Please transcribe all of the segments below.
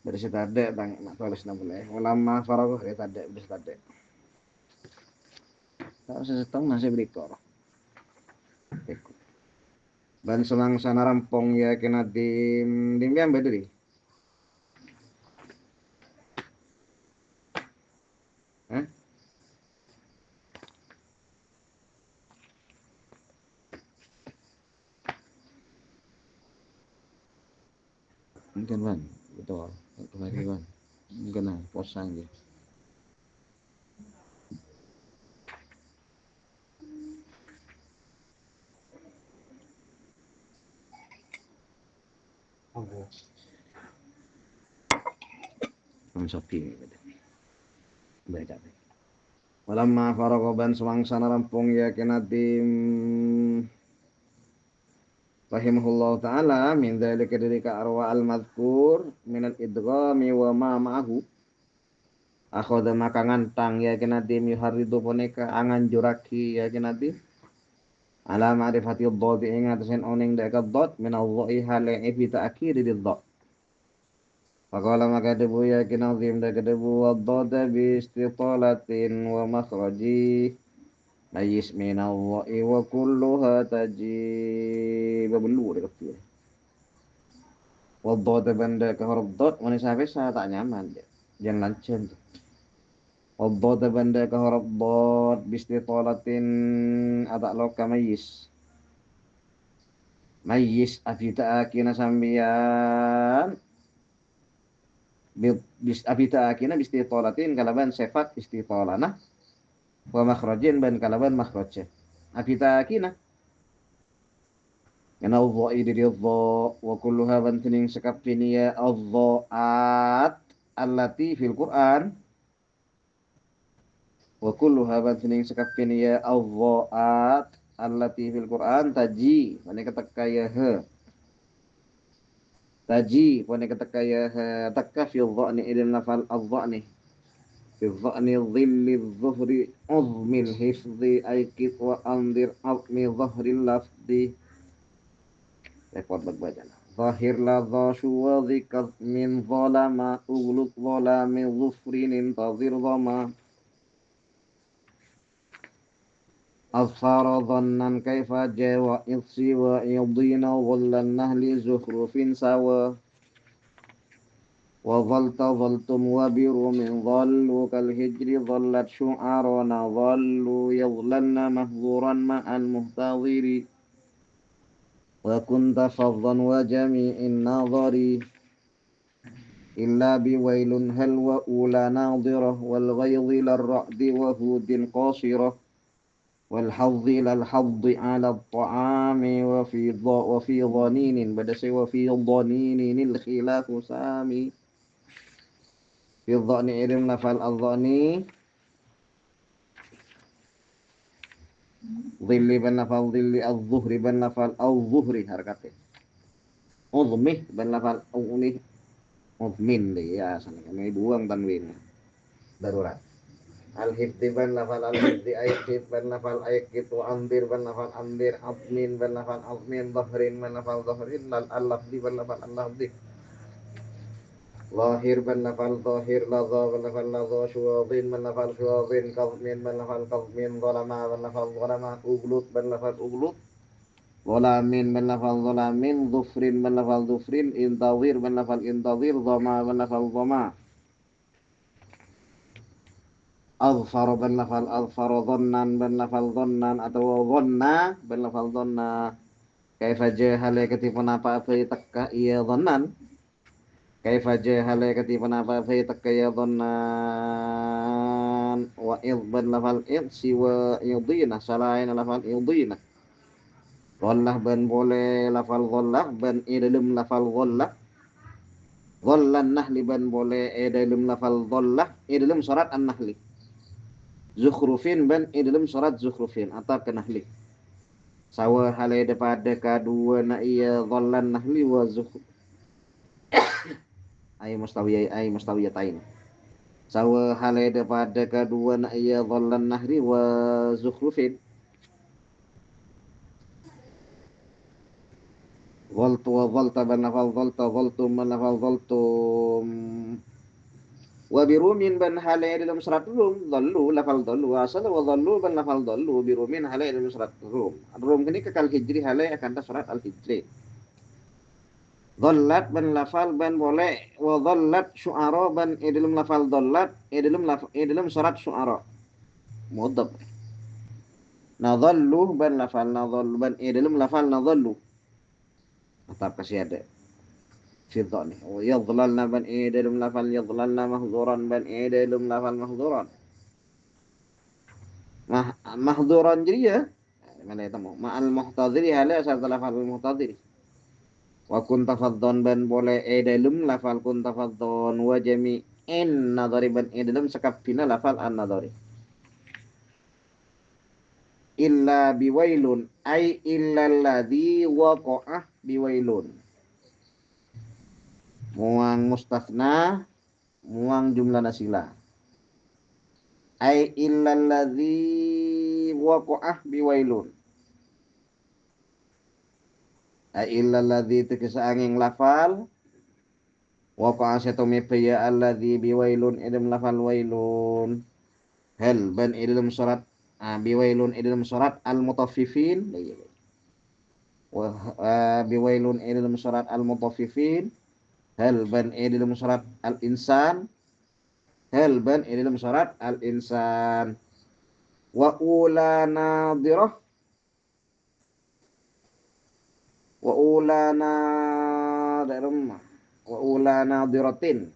Dari tade bang nak tulis na boleh. Ulama faragoh dari tade dari tade. Tak sesetong nasi berikor. Ban semangsana rampong ya kena dim yang bedri. Hah? Mungkin ban, betul. Kemarin ban. Mungkin lah, posang dia. Sapi baca. Walamma faragoban semangsana rampung ya kena rahimahullah ta'ala min dzalika dari ka arwa al-madhkur min al-idghami wa ma ma'ahu akhadha maka ngantang ya kenadim yuharridu boneka angan juraki ya kenadim ala ma'rifati ad-dhad ing atasen oning deka dhad min al-dha'i hale ibita akhiri dhad. Faqala maka debu ya kenadim deka debu ad-dhad bi istitalatin wa makhraji Najis minallahi wa kulluha tajib belu dekat tu. Wadot benda ke huruf dot mana sampai saya tak nyaman dia. Jangan lancen tu. Wadot benda ke huruf dot bistitolatin atak loka mayis. Mayis afita akina sambian afita akina bistitolatin kalaban sifat istitolana wa makhrajin ban kalaban makhrajnya. Afita akina Kena al-dha'i dari al-dha' wa kulluha bantining sekapini ya al-dha'at allati fil Qur'an wa kulluha bantining sekapini ya al-dha'at allati fil Qur'an taji mana kata kaya ha taji mana kata kaya ha takka fi dha'ni ilin lafal al-dha'ni fi dha'ni dhilli dhuhri uzmil hifzi aikit wa andir azmi dhahril lafdi repot baca. Zahir la dhashu wa dhikaz min zalama ugluk zalami dhufrin intazir dhama Azfara dhannan kaifa jawa idsi wa idina wallan nahli zuhrufin sawa wa dhalta dhaltum wa biru min dhallu kal hijri dhallat syu'arana dhallu yadhlanna mahzuran ma'al muhtadhiri wa kunta faddan wa jami'in nadhari illa biwailun hal wa ula nadirah wal ghaydi larra'di wa hudin qasirah wal haddi lal haddi ala ta'ami wa fi dhaninin badasi wa fi dhaninin al khilafu sami fi dhani ilm lafal adhani dhilli ban lafal dhilli adh-dhuhri ban lafal adh-dhuhri harakatnya uzmih ban lafal uzmih uzmin deh ya sana kami buang tanwin darurat al-hifdi ban lafal al-hifdi ayat ban lafal ayat gitu andir ban lafal andir azmin ban lafal azmin dhahrin ban lafal dhahrin lal al-lafdi ban lafal al-lafdi lahir ban lafal zahir ladha ban lafal ladha syuwadhin ban lafal syuwadhin kazmin ban lafal kazmin zalama ban lafal zalama uglut ban lafal uglut zalamin ban lafal zalamin dhufrin ban lafal dhufrin intazir ban lafal intazir dhama ban lafal dhama azfar ban lafal azfar dhannan ban lafal dhannan atau dhanna ban lafal dhanna kaifa jahala ketipun apa takka iya dhannan kaifa jahala ketipun apa takka iya dhannan wa id ban lafal id siwa idina salain lafal idina dhallah ban boleh lafal dhallah ban idalum lafal dhallah dhallan nahli ban boleh idalum lafal dhallah idalum surat an-nahli Zukhrufin ban dalam surat Zukhrufin atau ke Nahli. Sawa halai daripada kedua na iya dhallan Nahli wa zukhruf. Ay mustawiyatain. Sawa halai daripada kedua na iya dhallan Nahli wa Zukhrufin. Zaltu wa zalta ban lafal zalta, zaltum ban lafal zaltum. Wa birumin ban halai dalam surat rum, dhallu lafal dhallu asal wa dhallu ban lafal dhallu birumin halai dalam surat rum. Rum ini kekal hijri halai akan surat al-hijri. Dhallat ban lafal ban boleh wa dhallat syu'ara ban dalam lafal dhallat dalam surat syu'ara. Mudhaf. Nadhallu ban lafal nadhallu ban dalam lafal nadhallu. Tetap kasih ada. Fidda nih. Yadhlalna ban dalam lafal yadhlalna mahzuran ban dalam lafal mahzuran. Mahzuran jadi ya. Mana itu mau? Ma'al muhtadiri hala asal lafal muhtadiri. Wa kunta faddon ban boleh dalam lafal kunta faddon wa jami'in nadhari ban dalam sekapina lafal an-nadhari. Illa biwailun ay illa alladhi waqa'ah biwailun. Muang mustafna, muang jumlah nasila. Ay illa alladhi waqa'ah biwailun. Ay illa alladhi tekesa angin lafal waqa'a satumi ya alladhi biwailun idam lafal wailun. Hal ban idam surat biwailun idam surat al-mutaffifin. Biwailun idam surat al-mutaffifin. Hal ban idam surat al-insan. Hal ban idam surat al-insan. Wa ula nadirah. Wa ula nadirah. Wa ula nadiratin.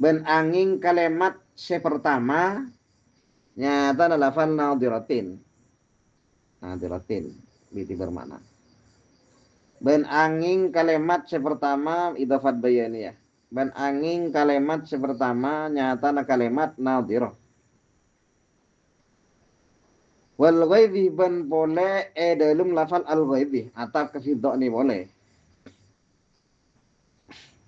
Ben angin kalimat sepertama nyata lafal nadiratin. Nadiratin biti bermakna. Ben angin kalimat sepertama idafat bayaniyah. Ben angin kalimat sepertama nyata kalimat nadirah. Wal ghaidhi ben boleh dalam lafal al ghaidhi atap kefidha ni boleh.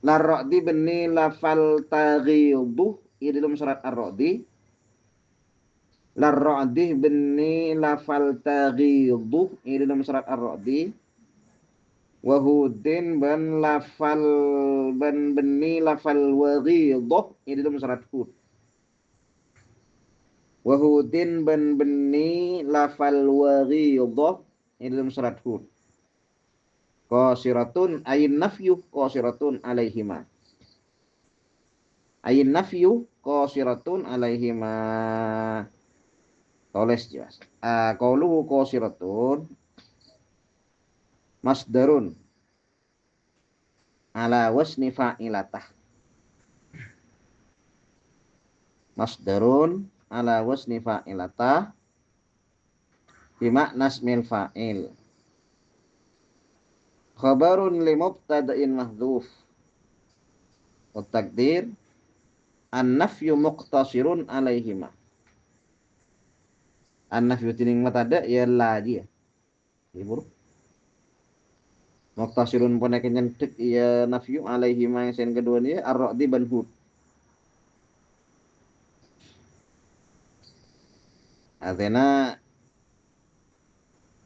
Lar-ra'di beni lafal taghidhu di dalam surat ar-ra'di. Lar-ra'di beni lafal taghidhu di dalam surat ar-ra'di. Wa hudin ban lafal ban beni lafal waghidhah di dalam surat hud. Wa hudin ban beni lafal waghidhah di dalam surat hud. Qasiratun ayin nafyu qasiratun alaihima. Ayin nafyu qasiratun alaihima. Tulis jelas. Qauluhu qasiratun masdarun ala wasni fa'ilatah. Masdarun ala wasni fa'ilatah bimakna ismil fa'il. Khabarun li mubtada'in mahdhuf. Wa taqdir an-nafyu muqtasirun alaihima. An-nafyu tining matada ya la dia. Ibur. Muqtasirun ponekan nyentik ya nafyu alaihima yang sen kedua ni ar-ra'di ban hud. Artinya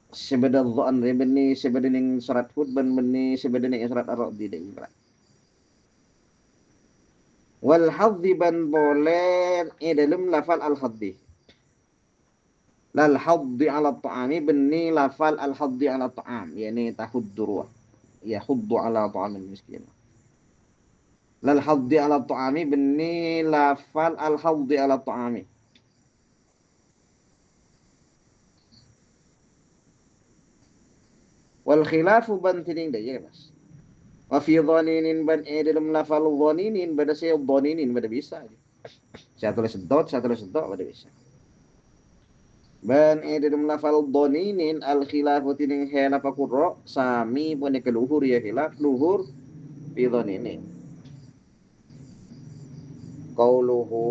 sebeda dhan beni sebeda ning surat hud ban beni sebeda ning surat ar-ra'di ding. Wal hadhi ban boleh dalam lafal al-hadhi. Lal hadhi ala ta'ami beni lafal al-hadhi ala ta'am yani tahuddu ruh. Ya huddu ala ta'amil miskin. Lal hadhi ala ta'ami beni lafal al-hadhi ala ta'ami. Wal khilafu ban tining dah ya mas. Wa fi dhaninin ban dalam lafal dhaninin pada saya dhaninin pada bisa. Saya tulis dot pada bisa. Ban dalam lafal dhaninin al khilafu tining hela pakuro sami pun keluhur ya khilaf luhur fi dhaninin. Qauluhu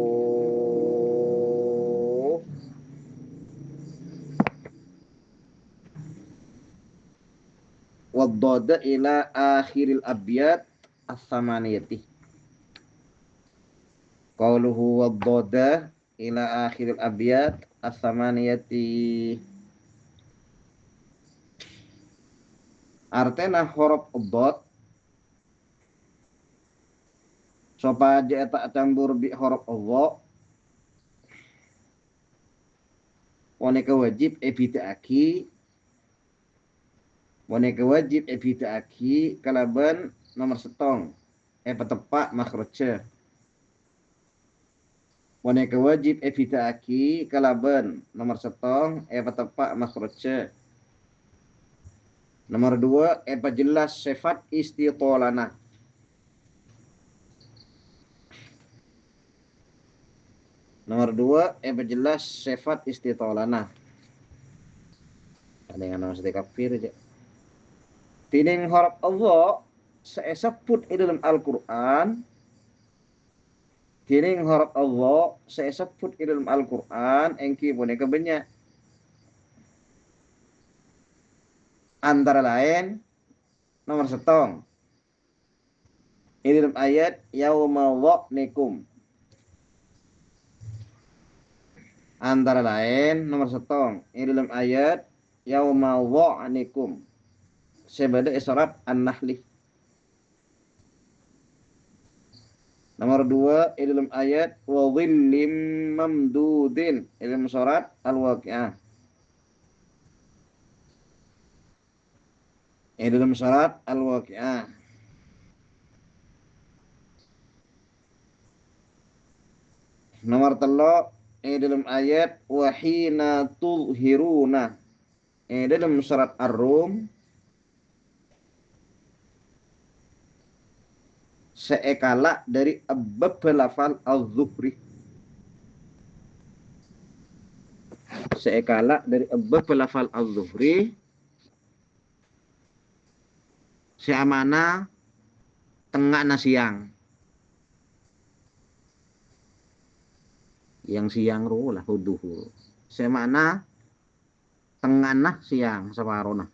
waddada ila akhiril abyad as-samaniyati. Qauluhu waddada ila akhiril abyad as-samaniyati. Artena huruf dhad sopaja tak campur bi huruf dha waneka wajib ebitaaki waneka wajib ebitaaki kalaban nomor setong petepak makhraja waneka wajib ebitaaki kalaban nomor setong petepak makhraja. Nomor dua jelas sifat istitolana. Nomor dua jelas sifat istitolana. Ada yang nama seti kafir aja. Tining huruf Allah seesaput di dalam Al-Quran. Tining huruf Allah seesaput di dalam Al-Quran. Engki boneka banyak. Antara lain nomor setong. Di dalam ayat yauma wa'nikum. Antara lain nomor setong. Di dalam ayat yauma wa'nikum. Sebada surat An-Nahl. Nomor dua di dalam ayat wa dhillim mamdudin di dalam surat Al-Waqiah. Di dalam surat Al-Waqiah. Nomor telo di dalam ayat wa hina tudhiruna di dalam surat Ar-Rum. Seekala dari bab lafal al-zuhri. Seekala dari bab lafal al-zuhri. Seamana tengah na siang. Yang siang ru lah duhur. Seamana tengah na siang separuh nah.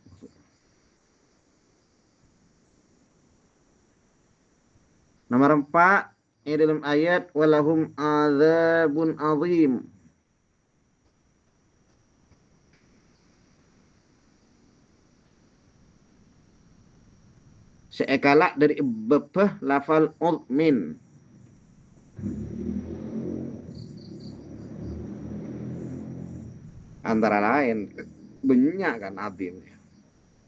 Nomor 4 dalam ayat walahum adzabun azim. Seekala dari bebeh lafal udmin. Antara lain banyak kan azim.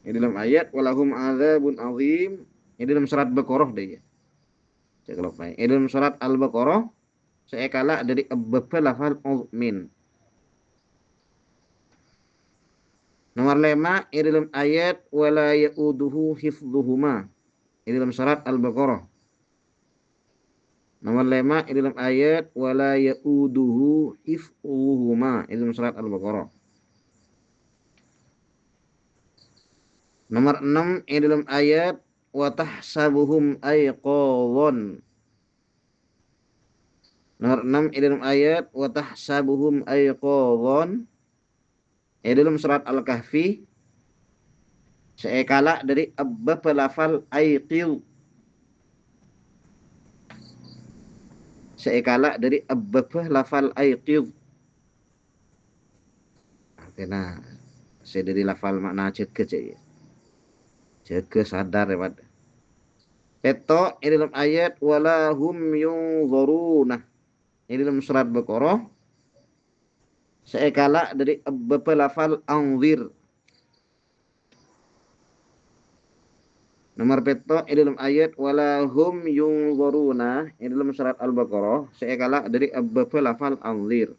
Di dalam ayat walahum adzabun azim. Di dalam surat Baqarah deh ya. Dalam surat Al-Baqarah seekala dari bebeh lafal udmin. Nomor 5 dalam ayat wala yauduhu hifdhuhuma. Dalam surat Al-Baqarah. Nomor 5 dalam ayat wala yauduhu hifdhuhuma. Dalam surat Al-Baqarah. Nomor 6 dalam ayat wa tahsabuhum ayqadhan. Nomor 6 dalam ayat wa tahsabuhum ayqadhan. Dalam surat Al-Kahfi seekala dari bab lafal aiqil. Seekala dari bab lafal aiqil. Artinya saya dari lafal makna jaga saja. Jaga sadar ya pada. Peto dalam ayat wala hum yunzuruna. Dalam surat Baqarah seekala dari bab lafal anzir. Nomor peto dalam ayat wala hum yunzuruna dalam surat Al-Baqarah seekala dari bab lafal anzir.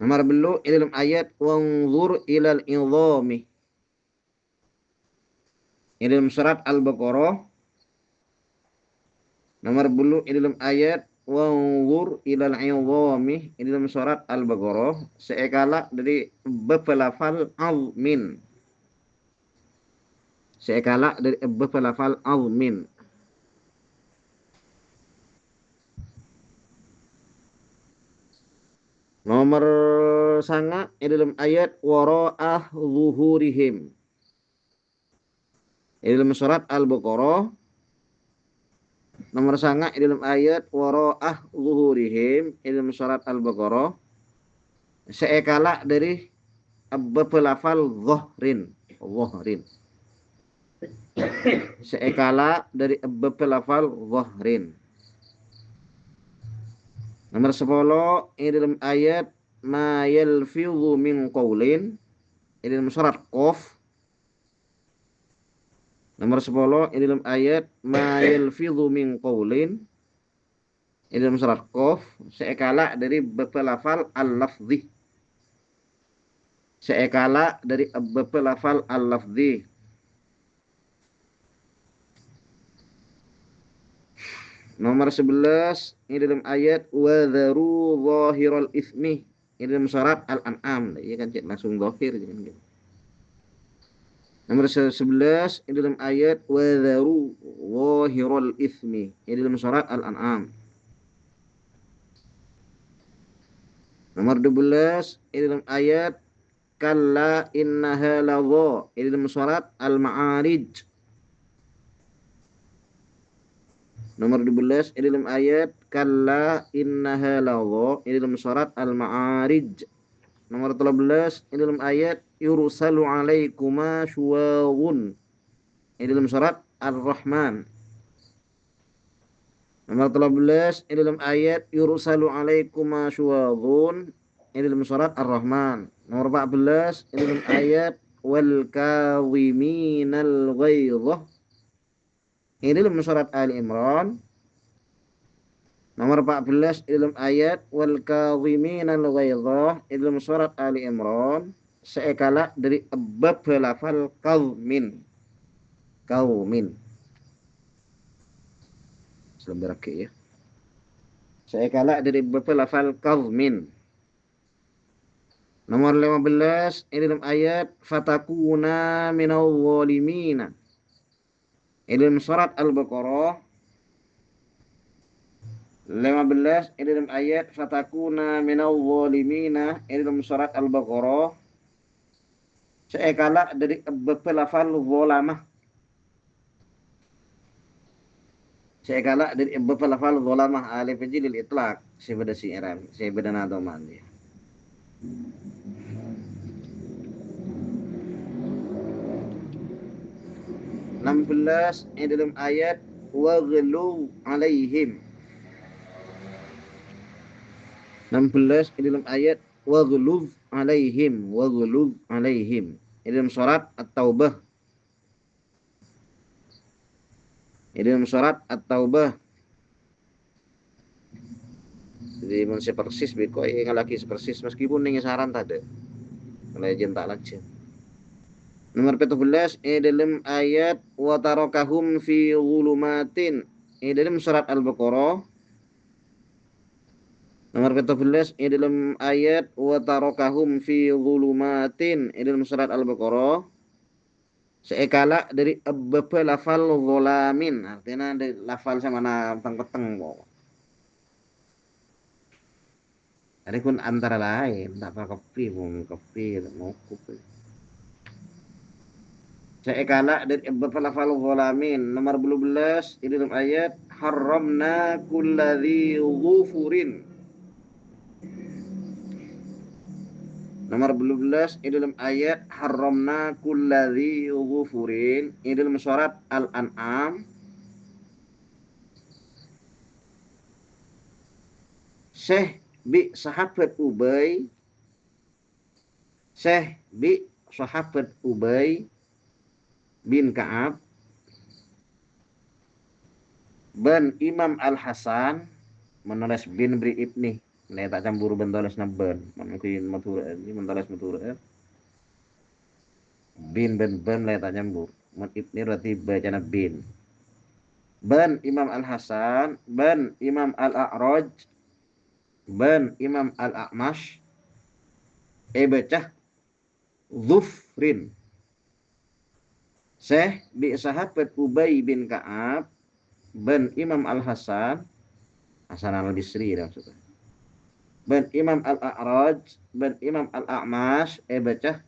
Nomor belu dalam ayat wanzur ilal idhami. Dalam surat Al-Baqarah. Nomor belu dalam ayat wanzur ilal idhami dalam surat Al-Baqarah seekala dari bab lafal azmin. Seekala dari bab lafal azmin. Nomor sanga dalam ayat wara'ah zuhurihim. Dalam surat Al-Baqarah Nomor sanga dalam ayat wara'ah zuhurihim dalam surat Al-Baqarah seekala dari pelafal dhahrin. Dhahrin. Seekala dari pelafal dhahrin. Nomor 10 dalam ayat ma yalfidhu min qawlin dalam surat Qaf. Nomor 10 dalam ayat ma yalfidhu min qawlin dalam surat Qaf seekala dari pelafal al-lafzi. Seekala dari pelafal al-lafzi. Nomor 11 ini dalam ayat wa dharu zahiral ismi ini dalam surat Al-An'am. Ya kan cik langsung zahir kan. Nomor 11 ini dalam ayat wa dharu zahiral ismi ini dalam surat Al-An'am. Nomor 12 ini dalam ayat kalla innaha ladha ini dalam surat Al-Ma'arij. Nomor 12 ini dalam ayat kalla innaha ladha ini dalam surat Al-Ma'arij. Nomor 13 ini dalam ayat yursalu alaikuma syuwaghun ini dalam surat Ar-Rahman. Nomor 13 ini dalam ayat yursalu alaikuma syuwaghun ini dalam surat Ar-Rahman. Nomor 14 ini dalam ayat wal kadhiminal ghaidha ini dalam surat Ali Imran. Nomor 14 dalam ayat wal kadhiminal ghaidha dalam surat Ali Imran seekala dari bab lafal qaumin. Qaumin. Selebih rakit ya. Seekala dari bab lafal qaumin. Nomor 15 dalam ayat fatakuna minal zalimina. Dalam surat Al-Baqarah 15 dalam ayat fatakuna minal zalimina dalam surat Al-Baqarah seekala dari pelafal zalamah. Seekala dari pelafal zalamah alif jilil itlaq sebeda si'ran sebeda nadoman dia. Enam belas dalam ayat waghlu alaihim. 16 dalam ayat waghluz alaihim dalam surat At-Taubah. Dalam surat At-Taubah. Jadi masih persis beko yang lagi persis meskipun ning saran tadi. Kalau jen tak lajeng. Nomor 17 dalam ayat wa tarakahum fi dhulumatin dalam surat Al-Baqarah. Nomor 14 dalam ayat wa tarakahum fi dhulumatin dalam surat Al-Baqarah seekala dari lafal zalamin artinya dari lafal sama na peteng po. Jadi kun antara lain tak apa kopi mau kopi. Seekala dari lafal zalamin. Nomor 12 dalam ayat haramna kulladzi ghufurin. Nomor 12 dalam ayat haramna kulladzi ghufurin dalam surat Al-An'am. Syekh bi sahabat Ubay bin Ka'ab ben Imam Al-Hasan menulis bin beri ibni. Nah, tak campur bentoles naben. Mungkin matur ini bentoles matur. Bin ben lah tak campur. Ibni berarti bacana bin. Ben Imam Al-Hasan, ben Imam Al-A'raj, ben Imam Al-A'mash. Bacah Zufrin. Syekh bi sahabat Ubay bin Ka'ab ben Imam Al-Hasan Hasan Al-Bisri maksudnya. Ben Imam Al-A'raj, ben Imam Al-A'mash, bacah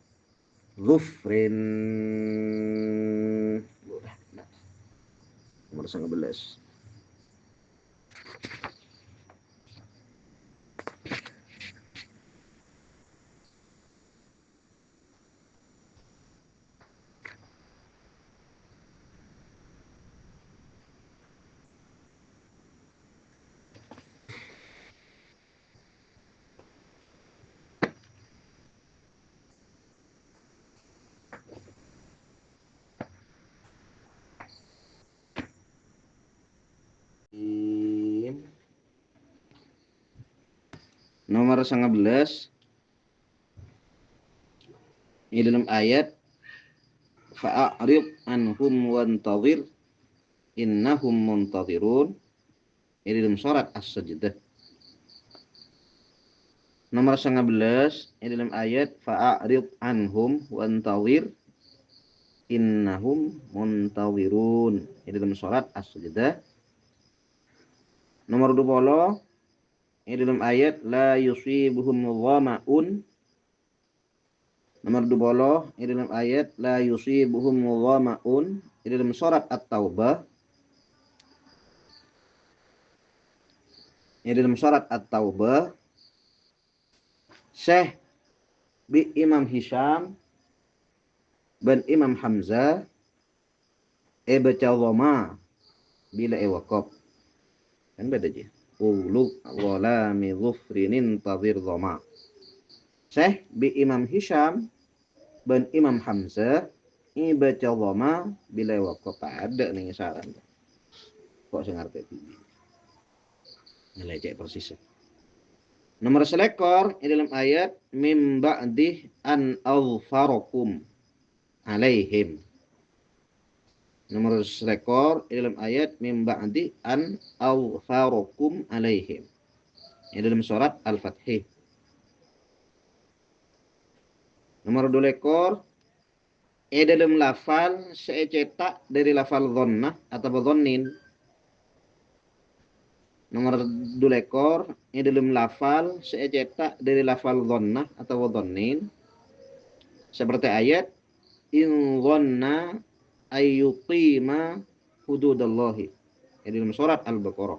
Zufrin. Nomor 11. Nomor 19 di dalam ayat fa'arid anhum wantadhir innahum muntadhirun di dalam surat As-Sajdah. Nomor 19 di dalam ayat fa'arid anhum wantadhir innahum muntadhirun di dalam surat As-Sajdah. Nomor 20 di dalam ayat la yusibuhum dhama'un. Nomor 20 di dalam ayat la yusibuhum dhama'un di dalam surat At-Taubah. Di dalam surat At-Taubah Syekh bi Imam Hisham dan Imam Hamzah baca dhama bila waqaf. Kan beda aja. Ulu ghalami dhufrinin tadhir dhama. Syekh bi Imam Hisham dan Imam Hamzah baca dhama bila waqaf. Ada nih saran. Kok saya ngerti ini. Nilai cek persis. Nomor selekor di dalam ayat mim ba'dih an awfarakum alaihim. Nomor selekor di dalam ayat mim ba'di an awfarakum alaihim. Di dalam surat Al-Fath. Nomor 2 lekor dalam lafal saya cetak dari lafal dhannah atau dhannin. Nomor 2 lekor dalam lafal saya cetak dari lafal dhannah atau dhannin. Seperti ayat in dhanna ayyuqima hududallahi. Di dalam surat Al-Baqarah.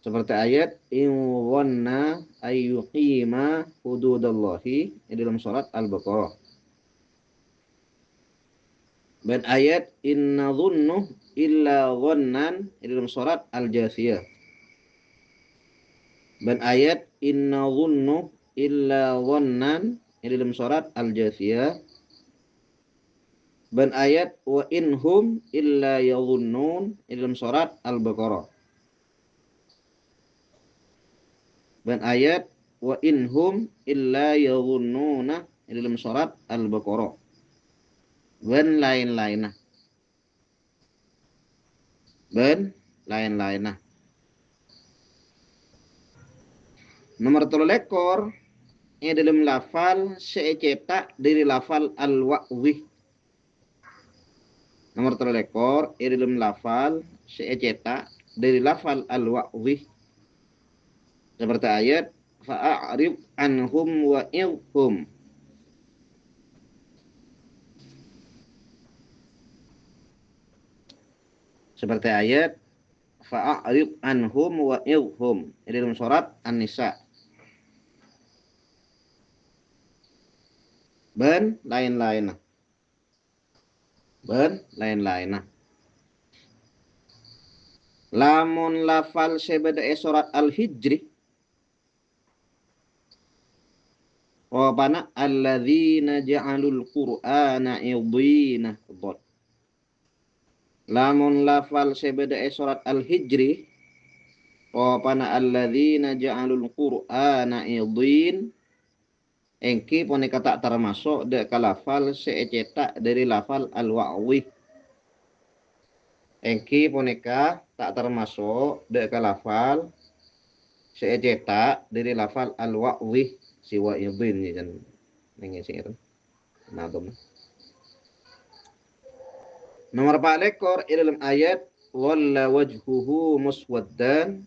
Seperti ayat in dhanna ayyuqima hududallahi di dalam surat Al-Baqarah. Dan ayat inna dhunnu illa dhannan di dalam surat Al-Jathiyah. Dan ayat inna dhunnu illa dhannan di dalam surat Al-Jathiyah. Dan ayat wa inhum illa yadhunnun di dalam surat Al-Baqarah. Dan ayat wa inhum illa yadhunnuna di dalam surat Al-Baqarah. Dan lain-lainnya. Dan lain-lainnya. Nomor 3 lekor dalam lafal saya cetak dari lafal al-wa'dhi. Nomor 3 lekor dalam lafal saya cetak dari lafal al-wa'dhi. Seperti ayat fa'arid anhum wa ilhum. Seperti ayat fa'arid anhum wa ilhum di dalam surat An-Nisa. Dan lain-lainnya. Dan lain-lainnya. Lamun lafal sebeda surat Al-Hijri. Wabana alladzina ja'alul qur'ana idhina. Lamun lafal sebeda surat Al-Hijri. Wabana alladzina ja'alul qur'ana idhin. Engki ponika tak termasuk dek lafal seecetak dari lafal al-wa'wi. Engki ponika tak termasuk dek lafal seecetak dari lafal al-wa'wi siwa idhin kan mengisi itu. Nah, nomor 4 lekor dalam ayat walla wajhuhu muswaddan.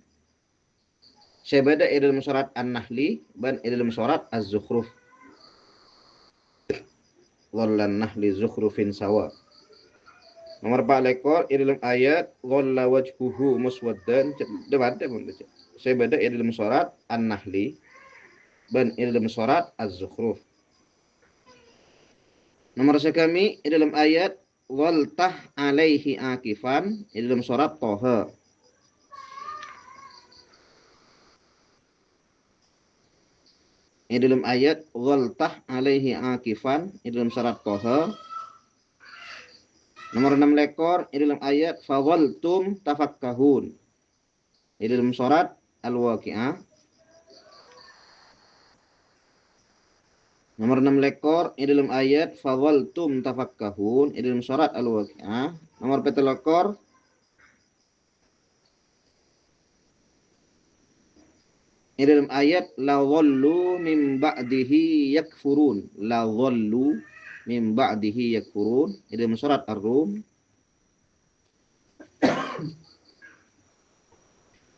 Sebeda dalam surat An-Nahli dan dalam surat Az-Zukhruf. Wallan nahli zukhrufin sawa. Nomor 4 lekor dalam ayat dhalla wajhuhu muswaddan debat pun saya beda dalam surat An-Nahli dan dalam surat Az-Zukhruf. Nomor sekami dalam ayat waltah alaihi akifan dalam surat Thaha. Dalam ayat waltah alaihi akifan dalam surat Thaha. Nomor 6 lekor dalam ayat fawaltum tafakkahun dalam surat Al-Waqi'ah. Nomor 6 lekor dalam ayat fawaltum tafakkahun dalam surat Al-Waqi'ah. Nomor 7 lekor dalam ayat la dhallu min ba'dihi yakfurun. La dhallu min ba'dihi yakfurun dalam surat Ar-Rum.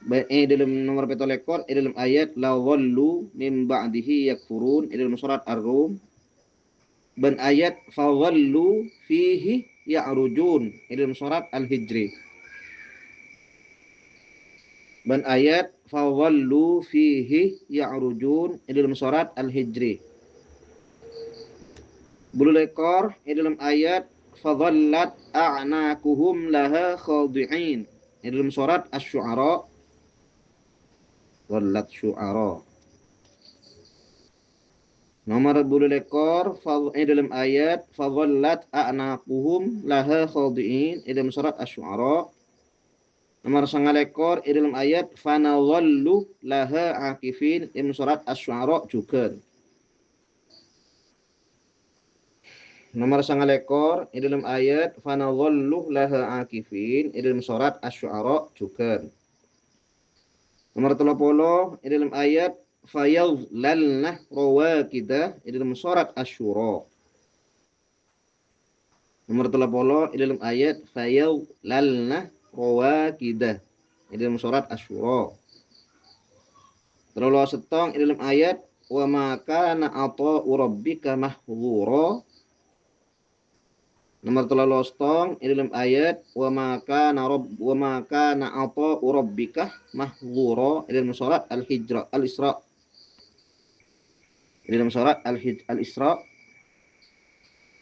Dalam nomor 7 lekor dalam ayat la dhallu min ba'dihi yakfurun dalam surat Ar-Rum. Dan ayat fa dhallu fihi ya'rujun dalam surat Al-Hijri. Dan ayat fa dhallu fihi ya'rujun dalam surat Al-Hijri. 10 lekor dalam ayat fa dhallat a'naquhum laha khadi'in dalam surat Asy-Syu'ara. Dhallat syu'ara. Nomor 10 lekor dalam ayat fa dhallat a'naquhum laha khadi'in dalam surat Asy-Syu'ara. Nomor 9 lekor dalam ayat fanadhallu laha akifin dalam surat Asy-Syu'ara juga. Nomor 9 lekor dalam ayat fanadhallu laha akifin dalam surat Asy-Syu'ara juga. Nomor 30 dalam ayat fayadhlalna rawakidah dalam surat Asy-Syura. Nomor 30 dalam ayat fayadhlalna rawakidah dalam surat Asy-Syura. Terlalu setong dalam ayat wa ma kana ata'u rabbika mahdzura. Nomor terlalu setong dalam ayat wa ma kana ata'u rabbika mahdzura dalam surat Al-Isra. Dalam surat Al-Isra.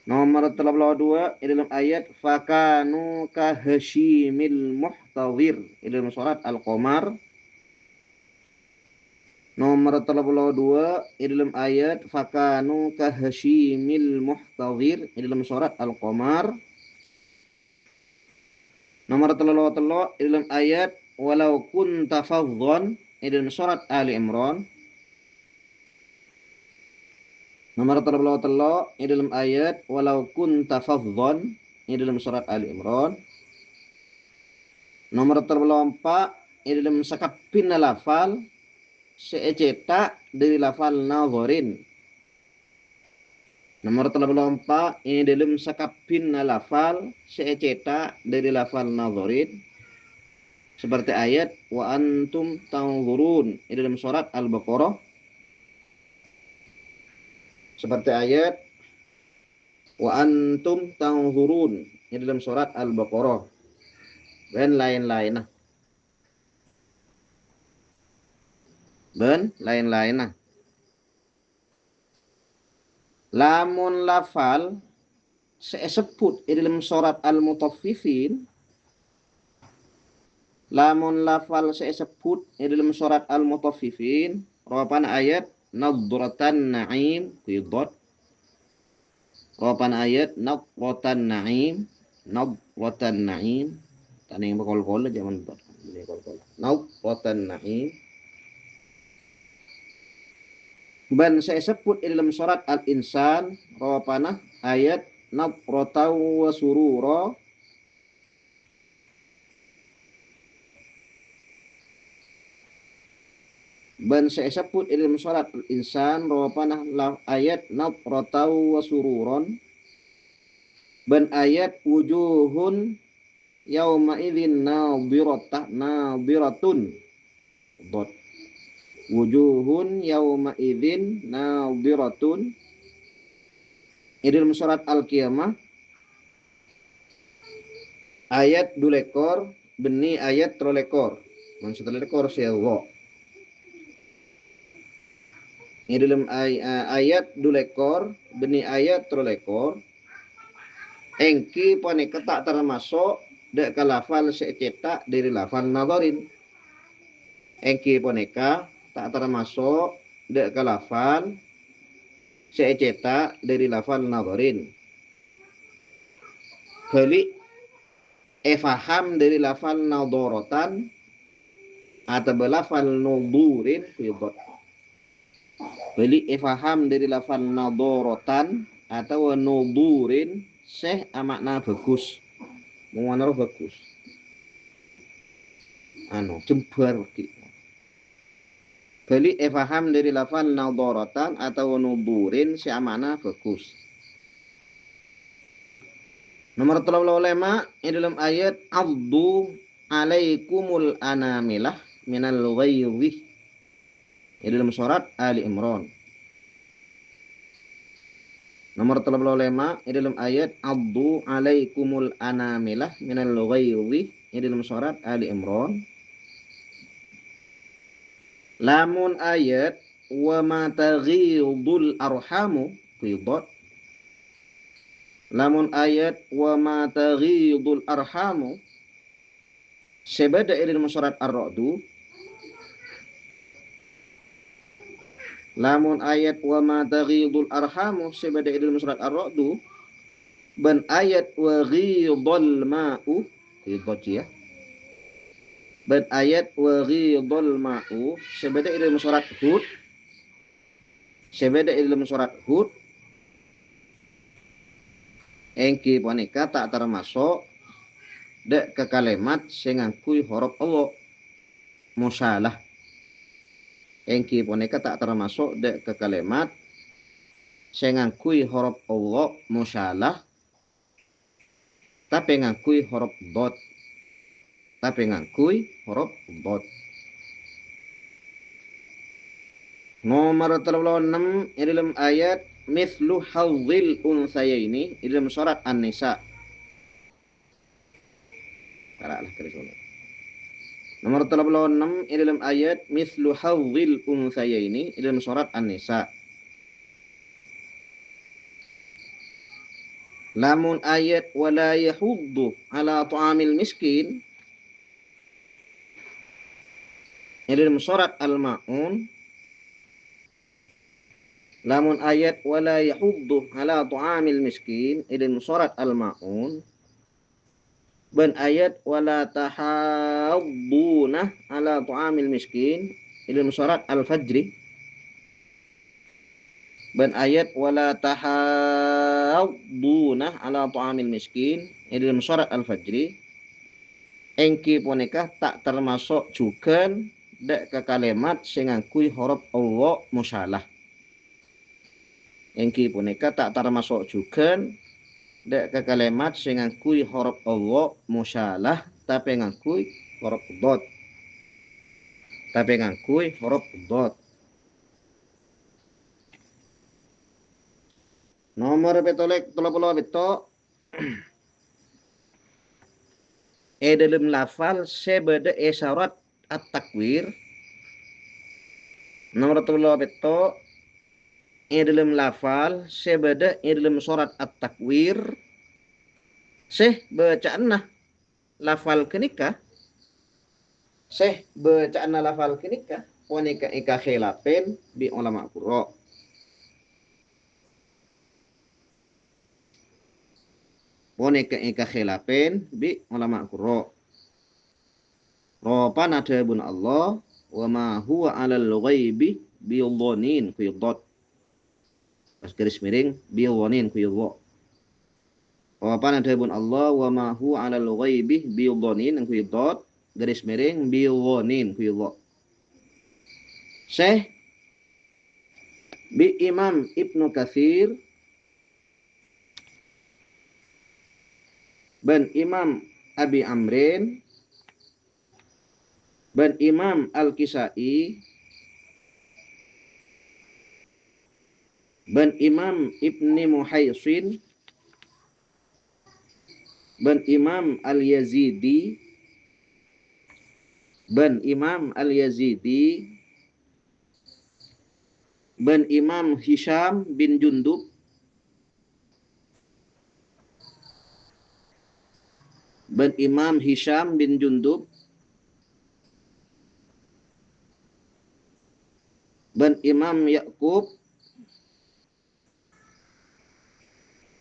Nomor 32 dalam ayat fakanu kahashimil muhtadhir dalam surat Al-Qamar. Nomor 32 dalam ayat fakanu kahashimil muhtadhir dalam surat Al-Qamar. Nomor 33 dalam ayat walau kunta fadhdhan dalam surat Ali Imran. Nomor 33 dalam ayat walau kunta fadhdhan dalam surat Ali Imran. Nomor 34 dalam sakapin lafal seecetak dari lafal nadharin. Nomor 34 ini dalam sakapin lafal seecetak dari lafal nadharin. Seperti ayat wa antum tanzurun dalam surat Al-Baqarah. Seperti ayat wa antum tanzurun dalam surat Al-Baqarah dan lain-lain. Dan lain-lain. Lamun lafal sebut dalam surat Al-Mutaffifin. Lamun lafal sebut dalam surat Al-Mutaffifin. Rawapan ayat nadratan na'im qidot. Rawapan ayat nadratan na'im. Nadratan na'im. Tani yang berkol-kol jangan buat. Nadratan na'im. Dan saya sebut dalam surat Al-Insan rawapanah ayat nadrataw wa surura. Dan saya sebut dalam surat Al-Insan rawapanah ayat nadrataw wa sururon. Dan ayat wujuhun yauma idzin nadiratun. Dot. Wujuhun yauma idzin nadiratun. Dalam surat Al-Qiyamah ayat 2 lekor beni ayat 3 lekor. Maksud 3 lekor sewa. Ini dalam ayat 2 lekor beni ayat 3 lekor. Engki poneka tak termasuk dek ke lafal secetak dari lafal nadharin. Engki poneka tak termasuk dek ke lafal secetak dari lafal nadharin. Balik faham dari lafal nadharatan atau lafal nudurin fidot. Balik faham dari lafal nadharatan atau nudurin seh makna bagus. Mengenal bagus. Jembar gitu. Balik faham dari lafal nadharatan atau nudurin seh makna bagus. Nomor 35 ini dalam ayat abdu alaikumul anamilah minal ghaidhi. Ini dalam surat Ali Imran. Nomor 35 ini dalam ayat abdu alaikumul anamilah minal ghaidhi. Ini dalam surat Ali Imran. Lamun ayat wa ma taghidul arhamu qidat. Lamun ayat wa ma taghidul arhamu sebeda dalam surat Ar-Ra'du. Lamun ayat wa ma taghidul arhamu sebeda dalam surat Ar-Ra'du. Ben ayat wa ghidul ma'u ghidot ya. Ben ayat wa ghidul ma'u sebeda dalam surat Hud. Sebeda dalam surat Hud. Engki poneka tak termasuk dek ke kalimat sing ngangkui huruf Allah musalah. Engki poneka tak termasuk dek ke kalimat sing ngangkui huruf Allah musalah tapi ngangkui huruf dot. Tapi ngangkui huruf dot. Nomor 36 dalam ayat mithlu hadzil unsayaini dalam surat An-Nisa. Paralah kerisole. Nomor 36 dalam ayat mithlu hadzil unsayaini dalam surat An-Nisa. Lamun ayat wala yahuddu ala ta'amil miskin dalam surat Al-Ma'un. Lamun ayat wala yahuddu ala ta'amil miskin dalam surat Al-Ma'un. Ben ayat wala tahadduna ala ta'amil miskin dalam surat Al-Fajr. Ben ayat wala tahadduna ala ta'amil miskin dalam surat Al-Fajr. Engki poneka tak termasuk juga dek ke kalimat sing ngangkui huruf Allah musalah. Engki poneka tak termasuk juga dek ke kalimat sing ngangkui huruf Allah musalah tapi ngangkui huruf dot. Tapi ngangkui huruf dot. Nomor betolek 30 beto. Dalam lafal sebeda syarat at-takwir. Nomor 30 beto. Dalam lafal sebeda dalam surat at-takwir. Seh bacaan lafal kenika. Seh bacaan lafal kenika. Ponika ika khilafin bi ulama qurra. Ponika ika khilafin bi ulama qurra. Ropan adabun Allah wa ma huwa 'alal ghaibi bi dhanin fi dhad. Pas garis miring bi dhanin fi dhad. Ropan adabun Allah wa ma huwa 'alal ghaibi bi dhanin fi dhad. Garis miring bi dhanin fi dhad. Syekh bi Imam Ibnu Katsir ben Imam Abi Amrin ben Imam Al-Kisai ben Imam Ibni Muhaisin Ben Imam Al-Yazidi, Ben Imam Al-Yazidi, Ben Imam Hisham bin Jundub, Ben Imam Hisham bin Jundub, Ben Imam Yakub,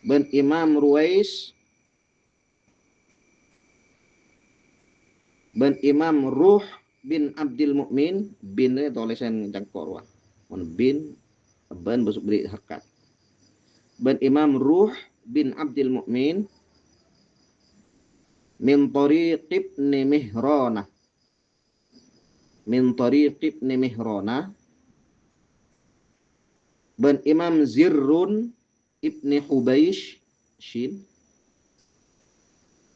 Ben Imam Ruwais, Ben Imam Ruh bin Abdul Mukmin, bin tulisan cangkor wah. Bin ben besok beri hakat. Ben Imam Ruh bin Abdul Mukmin min tariq ibn Mihrana, min tariq ibn Mihrana, Ben Imam Zirrun ibn Hubaysh shin,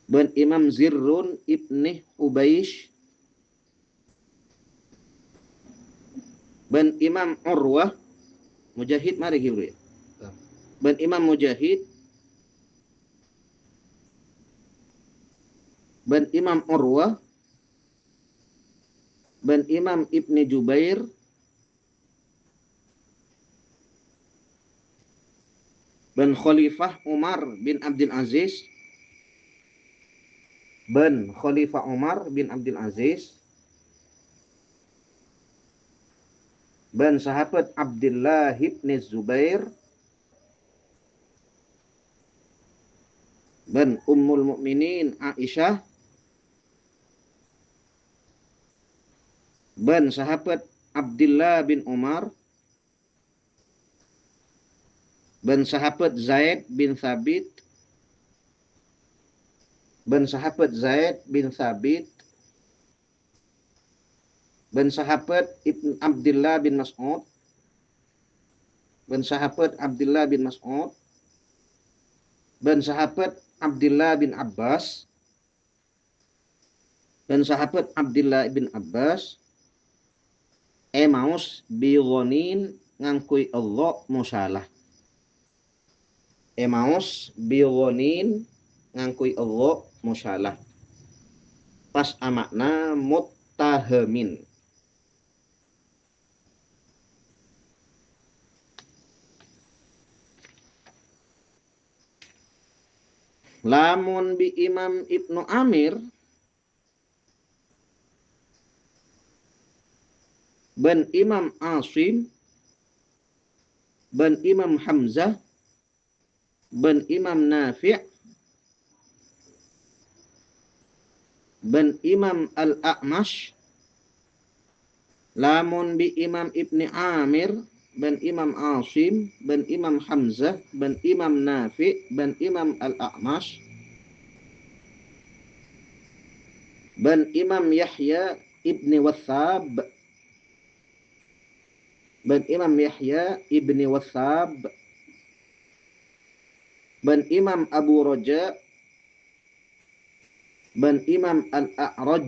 Ben Imam Zirrun ibn Hubaysh, Ben Imam Urwah Mujahid, mari kita. Ben Imam Mujahid, Ben Imam Urwah, Ben Imam Ibni Jubair, Ben Khalifah Umar bin Abdul Aziz, Ben Khalifah Umar bin Abdul Aziz, Ben sahabat Abdullah ibn Zubair, Ben Ummul Mukminin Aisyah, Ben sahabat Abdullah bin Umar, Ben sahabat Zaid bin Thabit, Ben sahabat Zaid bin Thabit, Ben sahabat Ibn Abdullah bin Mas'ud, Ben sahabat Abdullah bin Mas'ud, Ben sahabat Abdullah bin Abbas, Ben sahabat Abdullah bin Abbas, Emaus bigonin ngangkui Allah musalah. Emaus bigonin ngangkui Allah musalah. Pas amakna muttahamin. Lamun bi Imam Ibnu Amir, Ben Imam Asim, Ben Imam Hamzah, Ben Imam Nafi', Ben Imam Al-A'mash. Lamun bi Imam Ibni Amir, Ben Imam Asim, Ben Imam Hamzah, Ben Imam Nafi', Ben Imam Al-A'mash, Ben Imam Yahya Ibni Wathab, Ben Imam Yahya Ibni Wathab, Ben Imam Abu Raja, Ben Imam Al-A'raj,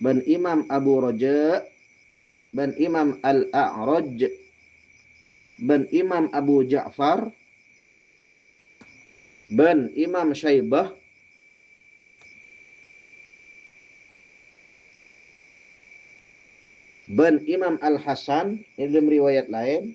Ben Imam Abu Raja, Ben Imam Al-A'raj, Ben Imam Abu Ja'far, Ben Imam Syaibah, Ben Imam Al-Hasan, ini dalam riwayat lain,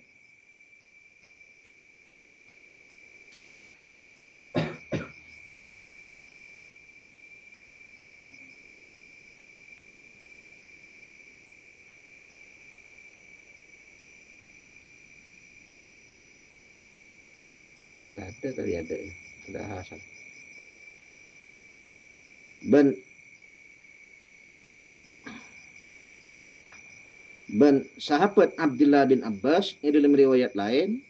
ada kali ada Hasan. Ben sahabat Abdullah bin Abbas, ini dalam riwayat lain,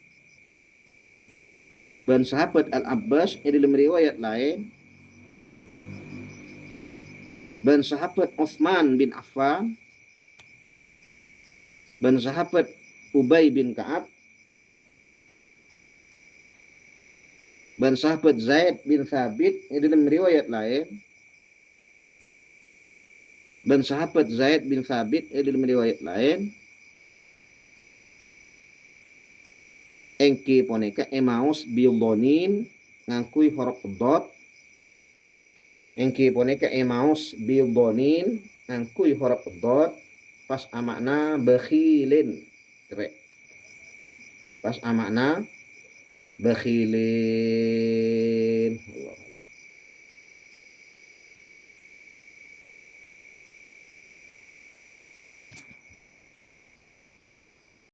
Ben sahabat Al-Abbas, ini dalam riwayat lain, Ben sahabat Uthman bin Affan, Ben sahabat Ubay bin Ka'ab, Ben sahabat Zaid bin Thabit, ini dalam riwayat lain, Ben sahabat Zaid bin Thabit, ini dalam riwayat lain, engki poneka Emaus biudonin ngangkui huruf dot engki ponika emaus bidonin ngangkui huruf dot pas amakna bakhilin pas amakna bakhilin